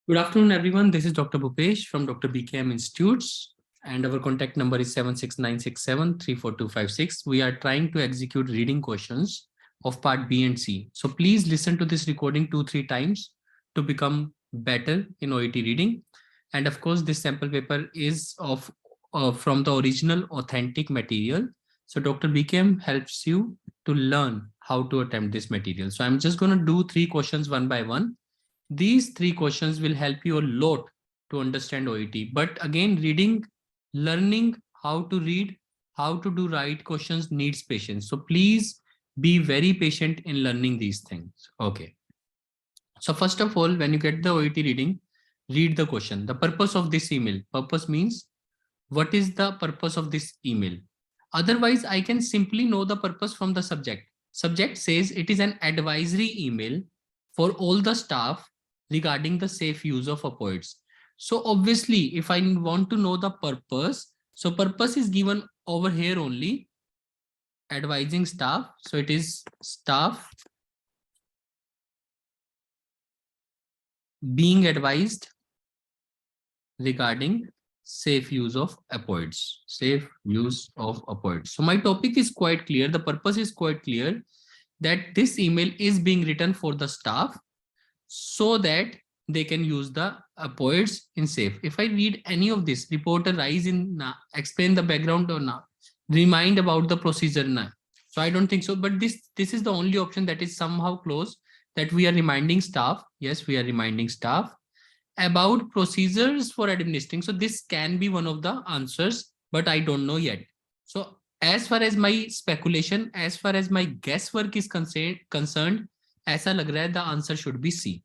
Good afternoon, everyone. This is Dr. Bhupesh from Dr. BKM Institutes, and our contact number is 76967 34256. We are trying to execute reading questions of part B and C. So please listen to this recording 2-3 times to become better in OET reading. And of course, this sample paper is from the original authentic material. So Dr. BKM helps you to learn how to attempt this material. So I'm just going to do 3 questions one by one. These 3 questions will help you a lot to understand OET. But again, learning how to read, how to do right questions needs patience. So please be very patient in learning these things. Okay. So first of all, when you get the OET reading, read the question. The purpose of this email. Purpose means what is the purpose of this email? Otherwise, I can simply know the purpose from the subject. Subject says it is an advisory email for all the staff regarding the safe use of opioids. So obviously, if I want to know the purpose, so purpose is given over here only, advising staff. So it is staff being advised regarding safe use of opioids. Safe use of opioids. So my topic is quite clear. The purpose is quite clear that this email is being written for the staff so that they can use the opioids in safe. If I read any of this, report a rise in, explain the background or not, remind about the procedure now. So I don't think so, but this is the only option that is somehow close, that we are reminding staff. Yes, we are reminding staff about procedures for administering. So this can be one of the answers, but I don't know yet. So as far as my speculation, as far as my guesswork is concerned, ऐसा लग रहा है the answer should be C.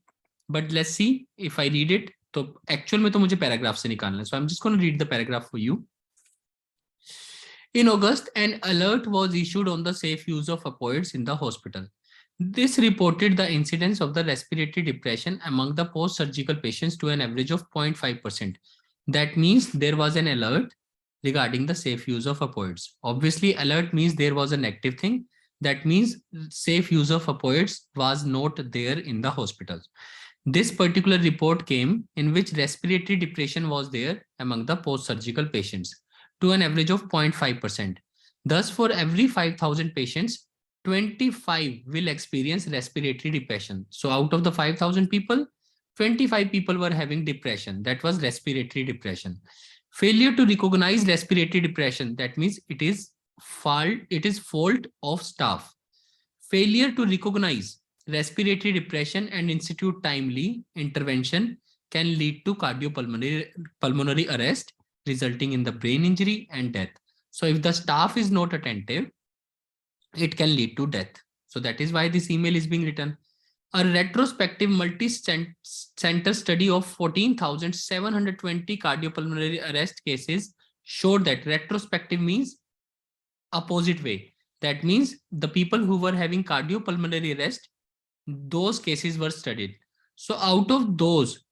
But let's see if I read it. तो actual में तो मुझे paragraph से निकालना है. So I'm just going to read the paragraph for you. In August, an alert was issued on the safe use of opioids in the hospital. This reported the incidence of the respiratory depression among the post-surgical patients to an average of 0.5%. That means there was an alert regarding the safe use of opioids. Obviously, alert means there was a negative thing. That means safe use of opioids was not there in the hospitals. This particular report came in which respiratory depression was there among the post-surgical patients to an average of 0.5%. Thus, for every 5,000 patients, 25 will experience respiratory depression. So out of the 5,000 people, 25 people were having depression. That was respiratory depression. Failure to recognize respiratory depression. That means it is fault of staff. Failure to recognize respiratory depression and institute timely intervention can lead to cardiopulmonary arrest, resulting in the brain injury and death. So if the staff is not attentive, it can lead to death. So that is why this email is being written. A retrospective multi-center study of 14,720 cardiopulmonary arrest cases showed that retrospective means opposite way. That means the people who were having cardiopulmonary arrest, those cases were studied. So out of those,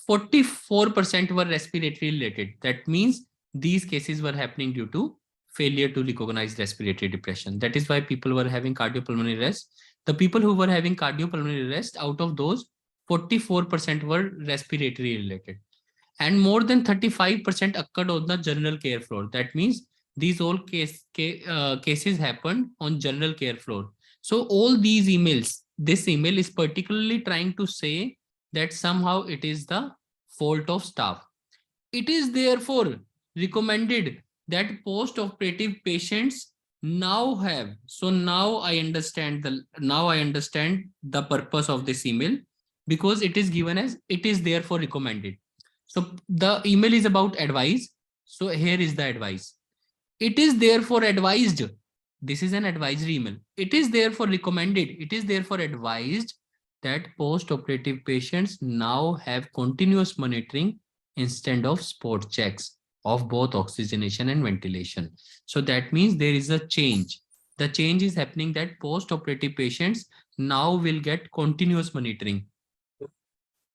44% were respiratory related. That means these cases were happening due to failure to recognize respiratory depression. That is why people were having cardiopulmonary arrest. The people who were having cardiopulmonary arrest, out of those, 44% were respiratory related. And more than 35% occurred on the general care floor. That means these all cases happened on general care floor. So all these emails, this email is particularly trying to say that somehow it is the fault of staff. It is therefore recommended that post-operative patients now have. So now I understand the purpose of this email, because it is given as it is therefore recommended. So the email is about advice. So here is the advice. It is therefore advised. This is an advisory email. It is therefore recommended. It is therefore advised that post-operative patients now have continuous monitoring instead of spot checks of both oxygenation and ventilation. So that means there is a change. The change is happening that post-operative patients now will get continuous monitoring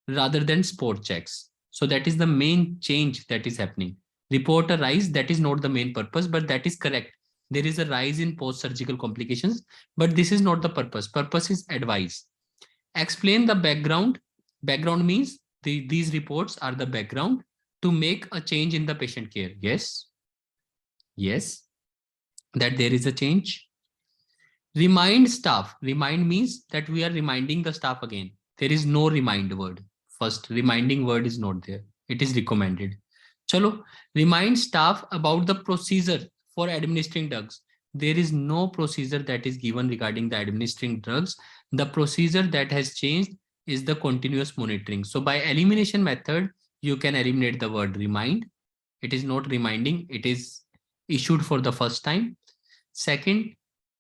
rather than spot checks. So that is the main change that is happening. Report a rise, that is not the main purpose, but that is correct. There is a rise in post-surgical complications, but this is not the purpose. Purpose is advice. Explain the background. Background means these reports are the background to make a change in the patient care. Yes. Yes. That there is a change. Remind staff. Remind means that we are reminding the staff again. There is no remind word. First, reminding word is not there. It is recommended. Chalo, remind staff about the procedure for administering drugs. There is no procedure that is given regarding the administering drugs. The procedure that has changed is the continuous monitoring. So by elimination method, you can eliminate the word remind. It is not reminding. It is issued for the first time. Second,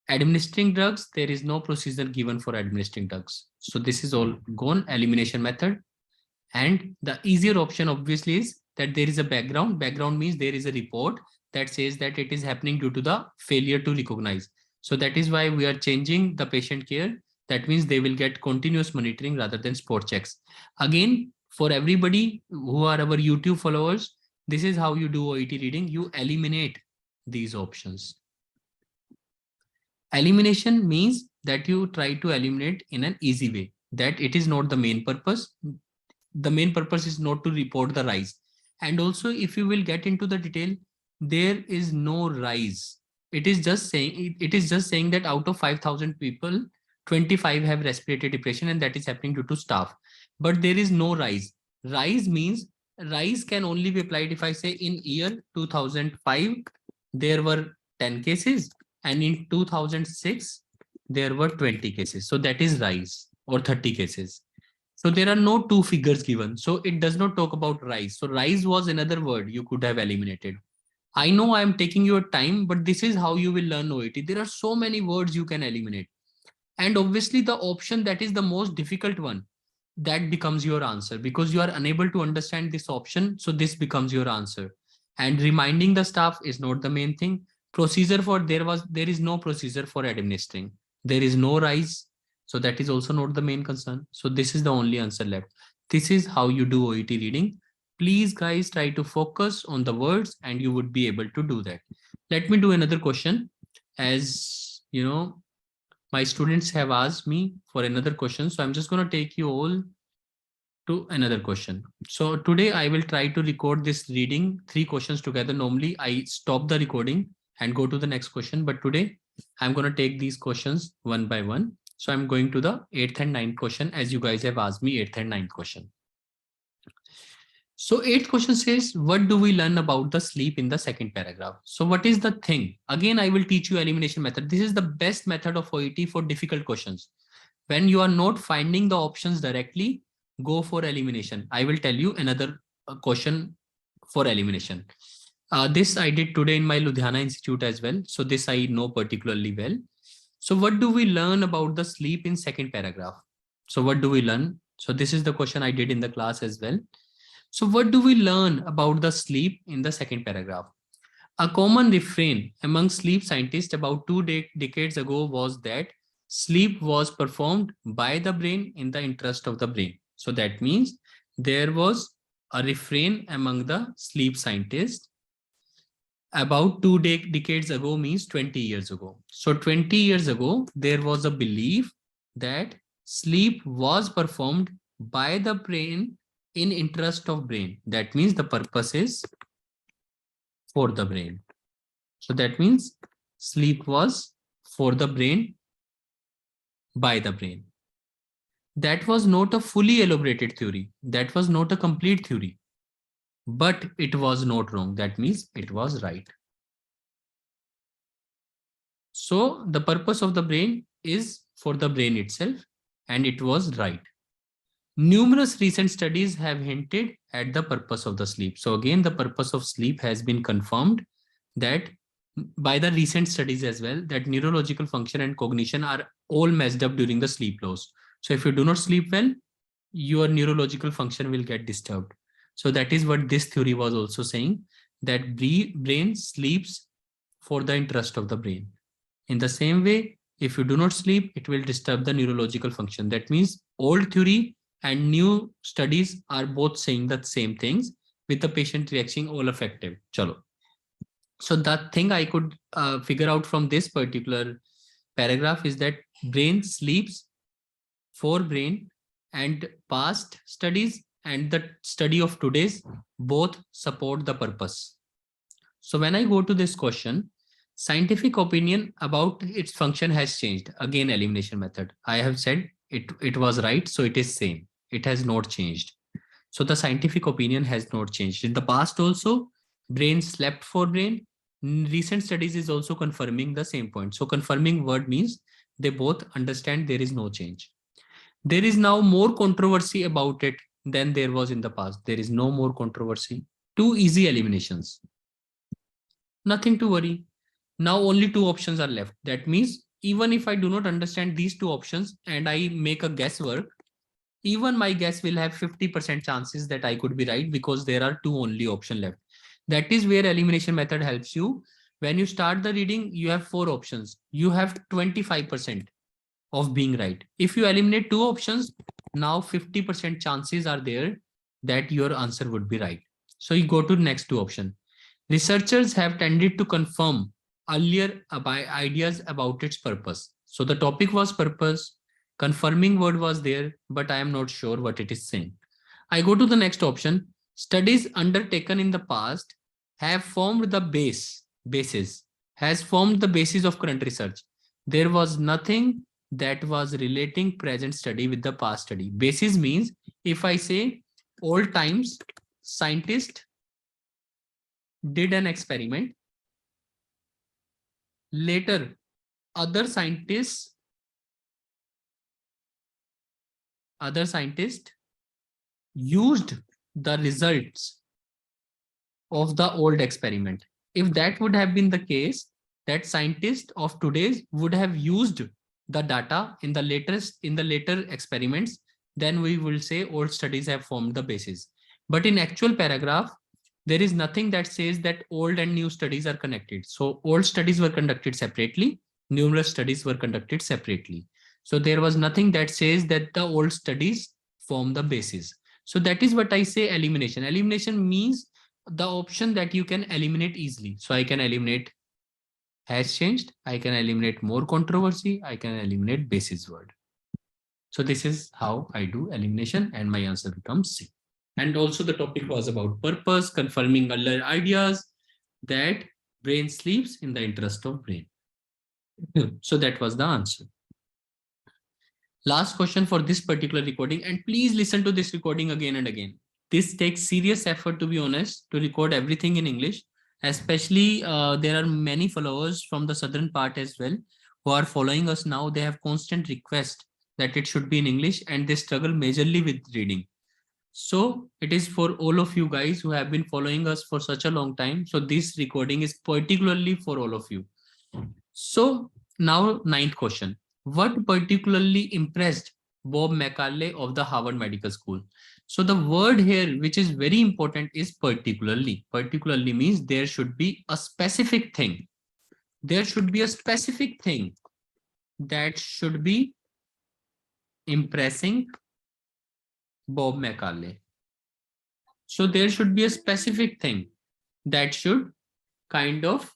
administering drugs, there is no procedure given for administering drugs. So this is all gone, elimination method. And the easier option obviously is that there is a background. Background means there is a report that says that it is happening due to the failure to recognize. So that is why we are changing the patient care. That means they will get continuous monitoring rather than spot checks. Again, for everybody who are our YouTube followers, this is how you do OET reading. You eliminate these options. Elimination means that you try to eliminate in an easy way, that it is not the main purpose. The main purpose is not to report the rise. And also, if you will get into the detail, there is no rise. It is just saying that out of 5,000 people, 25 have respiratory depression, and that is happening due to staff. But there is no rise. Rise means rise can only be applied if I say in year 2005, there were 10 cases, and in 2006 there were 20 cases. So that is rise, or 30 cases. So there are no two figures given. So it does not talk about rise. So rise was another word you could have eliminated. I know I am taking your time, but this is how you will learn OET. There are so many words you can eliminate. And obviously the option that is the most difficult one, that becomes your answer, because you are unable to understand this option. So this becomes your answer. And reminding the staff is not the main thing. Procedure for there is no procedure for administering. There is no rise. So that is also not the main concern. So this is the only answer left. This is how you do OET reading. Please guys, try to focus on the words and you would be able to do that. Let me do another question. As you know, my students have asked me for another question. So I'm just going to take you all to another question. So today I will try to record this reading 3 questions together. Normally I stop the recording and go to the next question. But today I'm going to take these questions one by one. So I'm going to the 8th and 9th question, as you guys have asked me 8th and 9th question. So 8th question says, what do we learn about the sleep in the second paragraph? So what is the thing? Again, I will teach you elimination method. This is the best method of OET for difficult questions. When you are not finding the options directly, go for elimination. I will tell you another question for elimination. This I did today in my Ludhiana Institute as well. So this I know particularly well. So what do we learn about the sleep in second paragraph? So what do we learn? So this is the question I did in the class as well. So what do we learn about the sleep in the second paragraph? A common refrain among sleep scientists about 2 decades ago was that sleep was performed by the brain in the interest of the brain. So that means there was a refrain among the sleep scientists about 2 decades ago, means 20 years ago. So 20 years ago, there was a belief that sleep was performed by the brain in interest of brain. That means the purpose is for the brain. So that means sleep was for the brain, by the brain. That was not a fully elaborated theory. That was not a complete theory. But it was not wrong. That means it was right. So the purpose of the brain is for the brain itself, and it was right. Numerous recent studies have hinted at the purpose of the sleep. So again, the purpose of sleep has been confirmed that by the recent studies as well, that neurological function and cognition are all messed up during the sleep loss. So if you do not sleep well, your neurological function will get disturbed. So that is what this theory was also saying, that brain sleeps for the interest of the brain. In the same way, if you do not sleep, it will disturb the neurological function. That means old theory and new studies are both saying the same things, with the patient reaction all effective. Chalo. So the thing I could figure out from this particular paragraph is that brain sleeps for brain, and past studies and the study of today's both support the purpose. So when I go to this question, scientific opinion about its function has changed. Again, elimination method. I have said it was right, so it is same. It has not changed. So the scientific opinion has not changed. In the past also, brain slept for brain. Recent studies is also confirming the same point. So confirming word means they both understand there is no change. There is now more controversy about it than there was in the past. There is no more controversy. Two easy eliminations. Nothing to worry. Now only two options are left. That means even if I do not understand these two options and I make a guesswork, even my guess will have 50% chances that I could be right because there are two only option left. That is where elimination method helps you. When you start the reading, you have four options. You have 25% of being right. If you eliminate two options, now 50% chances are there that your answer would be right. So you go to the next two option. Researchers have tended to confirm earlier ideas about its purpose. So the topic was purpose, confirming word was there, but I am not sure what it is saying. I go to the next option. Studies undertaken in the past have formed the basis, has formed the basis of current research. There was nothing that was relating present study with the past study. Basis means if I say old times, scientists did an experiment. Later, other scientists, other scientists used the results of the old experiment. If that would have been the case, that scientists of today's would have used the data in the later experiments, then we will say old studies have formed the basis. But in actual paragraph, there is nothing that says that old and new studies are connected. So old studies were conducted separately, numerous studies were conducted separately. So there was nothing that says that the old studies form the basis. So that is what I say elimination. Elimination means the option that you can eliminate easily. So I can eliminate has changed. I can eliminate more controversy. I can eliminate basis word. So this is how I do elimination and my answer becomes C. And also the topic was about purpose, confirming earlier ideas that brain sleeps in the interest of brain. So that was the answer. Last question for this particular recording, and please listen to this recording again and again. This takes serious effort, to be honest, to record everything in English. Especially there are many followers from the southern part as well who are following us now. They have constant request that it should be in English, and they struggle majorly with reading. So it is for all of you guys who have been following us for such a long time. So this recording is particularly for all of you. So now ninth question. What particularly impressed Bob McCarley of the Harvard Medical School? So the word here, which is very important, is particularly. Particularly means there should be a specific thing. There should be a specific thing that should be impressing Bob McCarley. So there should be a specific thing that should kind of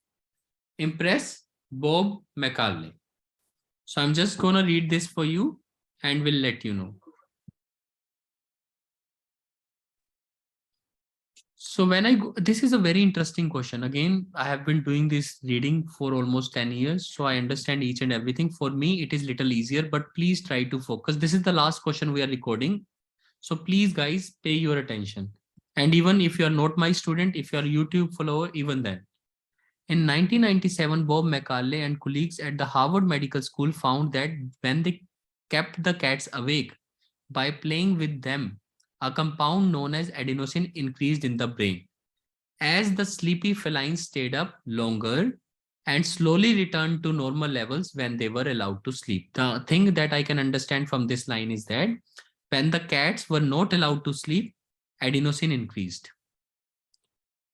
impress Bob McCarley. So I'm just going to read this for you and will let you know. So when I go, this is a very interesting question. Again, I have been doing this reading for almost 10 years. So I understand each and everything. For me, it is little easier, but please try to focus. This is the last question we are recording. So please guys, pay your attention. And even if you are not my student, if you are a YouTube follower, even then. In 1997, Bob McCarley and colleagues at the Harvard Medical School found that when they kept the cats awake by playing with them, a compound known as adenosine increased in the brain. As the sleepy felines stayed up longer and slowly returned to normal levels when they were allowed to sleep. The thing that I can understand from this line is that when the cats were not allowed to sleep, adenosine increased.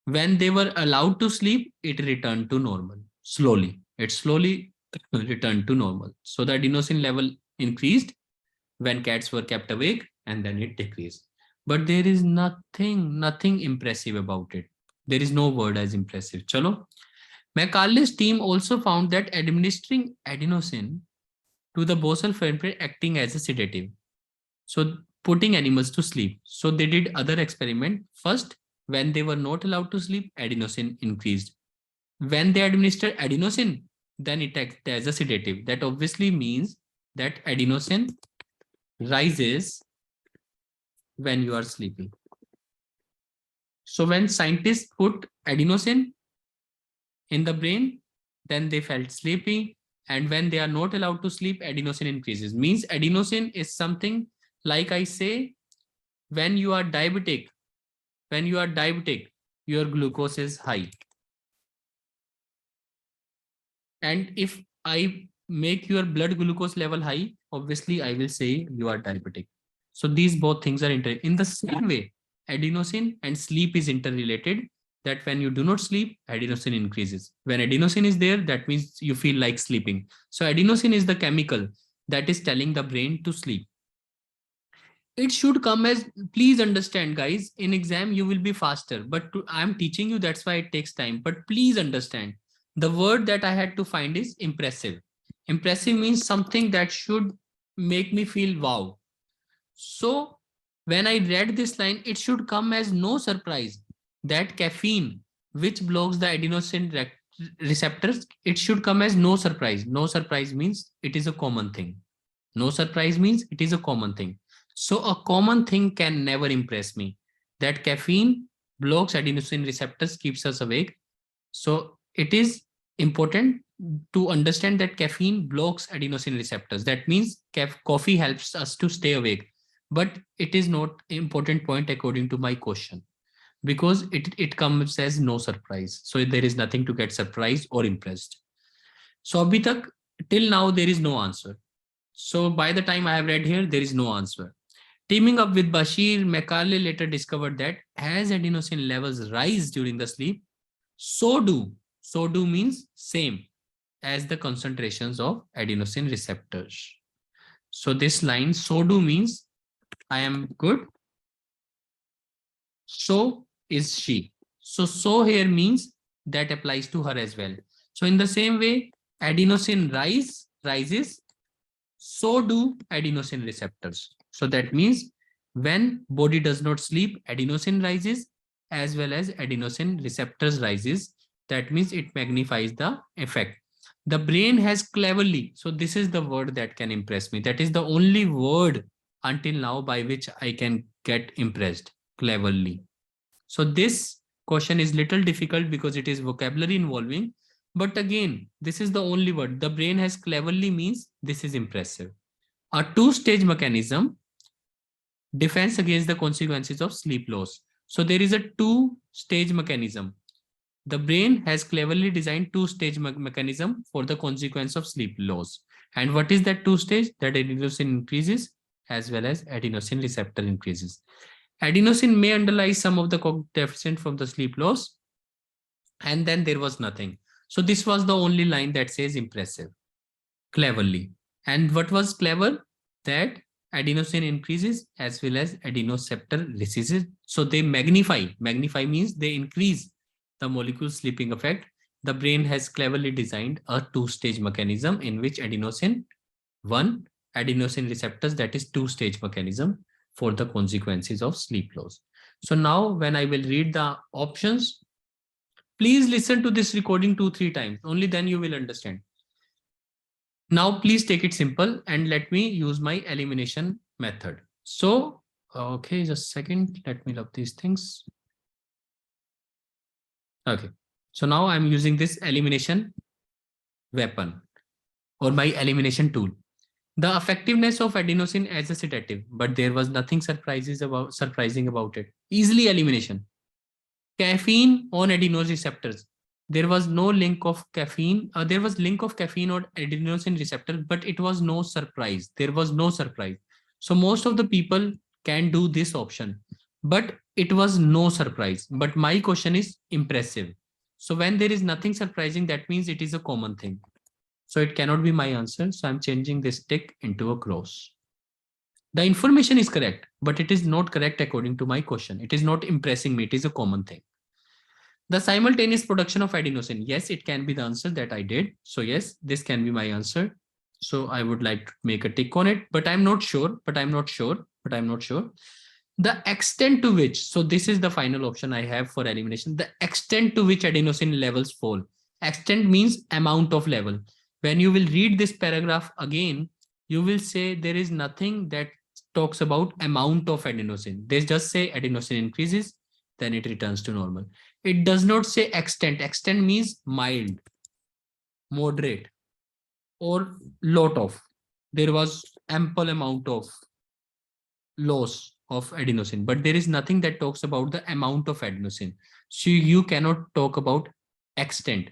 When they were allowed to sleep, it returned to normal. Slowly. It slowly returned to normal. So the adenosine level increased when cats were kept awake, and then it decreased. But there is nothing impressive about it. There is no word as impressive. Chalo. McCarley's team also found that administering adenosine to the basal vertebrae acting as a sedative. So putting animals to sleep. So they did other experiment. First, when they were not allowed to sleep, adenosine increased. When they administered adenosine, then it acts as a sedative. That obviously means that adenosine rises when you are sleeping. So when scientists put adenosine in the brain, then they felt sleepy. And when they are not allowed to sleep, adenosine increases. Means adenosine is something like I say, when you are diabetic, your glucose is high. And if I make your blood glucose level high, obviously I will say you are diabetic. So these both things are in the same way. Adenosine and sleep is interrelated. That when you do not sleep, adenosine increases. When adenosine is there, that means you feel like sleeping. So adenosine is the chemical that is telling the brain to sleep. It should come as, please understand guys, in exam you will be faster, but I'm teaching you, that's why it takes time. But please understand, the word that I had to find is impressive. Impressive means something that should make me feel wow. So when I read this line, it should come as no surprise that caffeine, which blocks the adenosine receptors, it should come as no surprise. No surprise means it is a common thing. No surprise means it is a common thing. So a common thing can never impress me. That caffeine blocks adenosine receptors, keeps us awake. So it is important to understand that caffeine blocks adenosine receptors. That means coffee helps us to stay awake. But it is not an important point according to my question, because it comes as no surprise. So there is nothing to get surprised or impressed. So abhi tak, till now there is no answer. So by the time I have read here, there is no answer. Teaming up with Bashir, Macaulay later discovered that as adenosine levels rise during the sleep, so do means same as the concentrations of adenosine receptors. So this line, so do means I am good, so is she. So here means that applies to her as well. So in the same way, adenosine rises, so do adenosine receptors. So that means when body does not sleep, adenosine rises as well as adenosine receptors rises. That means it magnifies the effect. The brain has cleverly, so this is the word that can impress me. That is the only word until now by which I can get impressed, cleverly. So this question is little difficult because it is vocabulary involving. But again, this is the only word. The brain has cleverly means this is impressive. A two-stage mechanism, defense against the consequences of sleep loss. So there is a two-stage mechanism. The brain has cleverly designed two-stage mechanism for the consequence of sleep loss. And what is that two-stage? That adenosine increases as well as adenosine receptor increases. Adenosine may underlie some of the deficient from the sleep loss. And then there was nothing. So this was the only line that says impressive, cleverly. And what was clever? That adenosine increases as well as adenoceptor recesses. So they magnify. Magnify means they increase the molecule sleeping effect. The brain has cleverly designed a two-stage mechanism in which adenosine receptors, that is two-stage mechanism for the consequences of sleep loss. So now when I will read the options, please listen to this recording 2-3 times. Only then you will understand. Now, please take it simple and let me use my elimination method. So, okay, just a second. Let me love these things. Okay. So now I'm using this elimination weapon or my elimination tool. The effectiveness of adenosine as a sedative, but there was nothing surprising about it. Easily elimination. Caffeine on adenosine receptors. There was no link of caffeine. There was link of caffeine on adenosine receptor, but it was no surprise. There was no surprise. So most of the people can do this option, but it was no surprise. But my question is impressive. So when there is nothing surprising, that means it is a common thing. So it cannot be my answer. So I'm changing this tick into a cross. The information is correct, but it is not correct according to my question. It is not impressing me. It is a common thing. The simultaneous production of adenosine. Yes, it can be the answer that I did. So yes, this can be my answer. So I would like to make a tick on it, but I'm not sure, but I'm not sure, but I'm not sure. The extent to which, so this is the final option I have for elimination, the extent to which adenosine levels fall. Extent means amount of level. When you will read this paragraph again, you will say there is nothing that talks about amount of adenosine. They just say adenosine increases, then it returns to normal. It does not say extent. Extent means mild, moderate, or lot of. There was ample amount of loss of adenosine, but there is nothing that talks about the amount of adenosine. So you cannot talk about extent.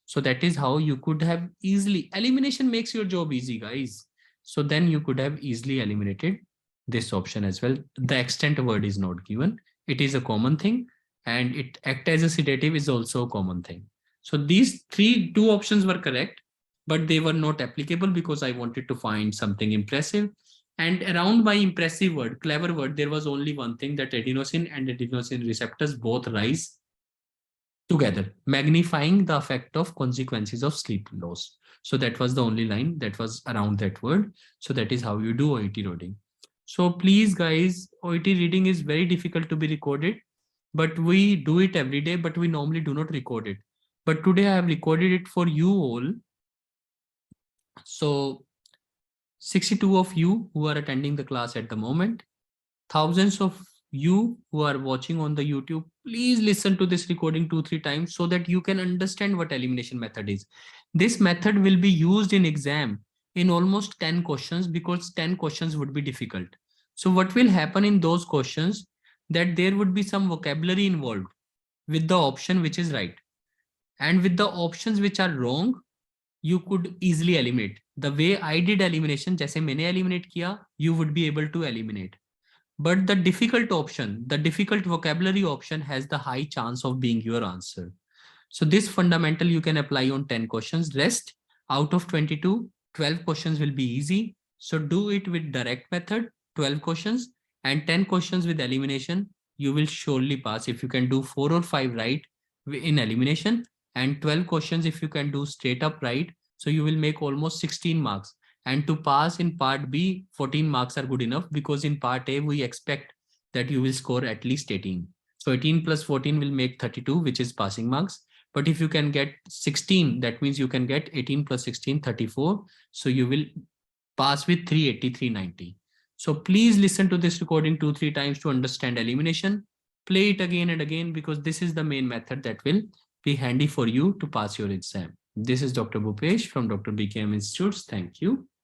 So that is how you could have easily, elimination makes your job easy, guys. So then you could have easily eliminated this option as well. The extent word is not given. It is a common thing, and it act as a sedative is also a common thing. So these two options were correct, but they were not applicable because I wanted to find something impressive. And around my impressive word, clever word, there was only one thing, that adenosine and adenosine receptors both rise together, magnifying the effect of consequences of sleep loss. So that was the only line that was around that word. So that is how you do OET reading. So please, guys, OET reading is very difficult to be recorded, but we do it every day, but we normally do not record it. But today I have recorded it for you all. So 62 of you who are attending the class at the moment, thousands of you who are watching on the YouTube, please listen to this recording 2-3 times so that you can understand what elimination method is. This method will be used in exam in almost 10 questions, because 10 questions would be difficult. So what will happen in those questions, that there would be some vocabulary involved with the option which is right, and with the options which are wrong, you could easily eliminate. The way I did elimination, जैसे मैंने eliminate किया, you would be able to eliminate. But the difficult option, the difficult vocabulary option has the high chance of being your answer. So this fundamental you can apply on 10 questions. Rest out of 22, 12 questions will be easy. So do it with direct method, 12 questions, and 10 questions with elimination. You will surely pass if you can do 4 or 5 right in elimination, and 12 questions if you can do straight up right. So you will make almost 16 marks. And to pass in part B, 14 marks are good enough, because in part A, we expect that you will score at least 18. So 18 plus 14 will make 32, which is passing marks. But if you can get 16, that means you can get 18 plus 16, 34. So you will pass with 380, 390. So please listen to this recording 2-3 times to understand elimination. Play it again and again, because this is the main method that will be handy for you to pass your exam. This is Dr. Bhupesh from Dr. BKM Institutes. Thank you.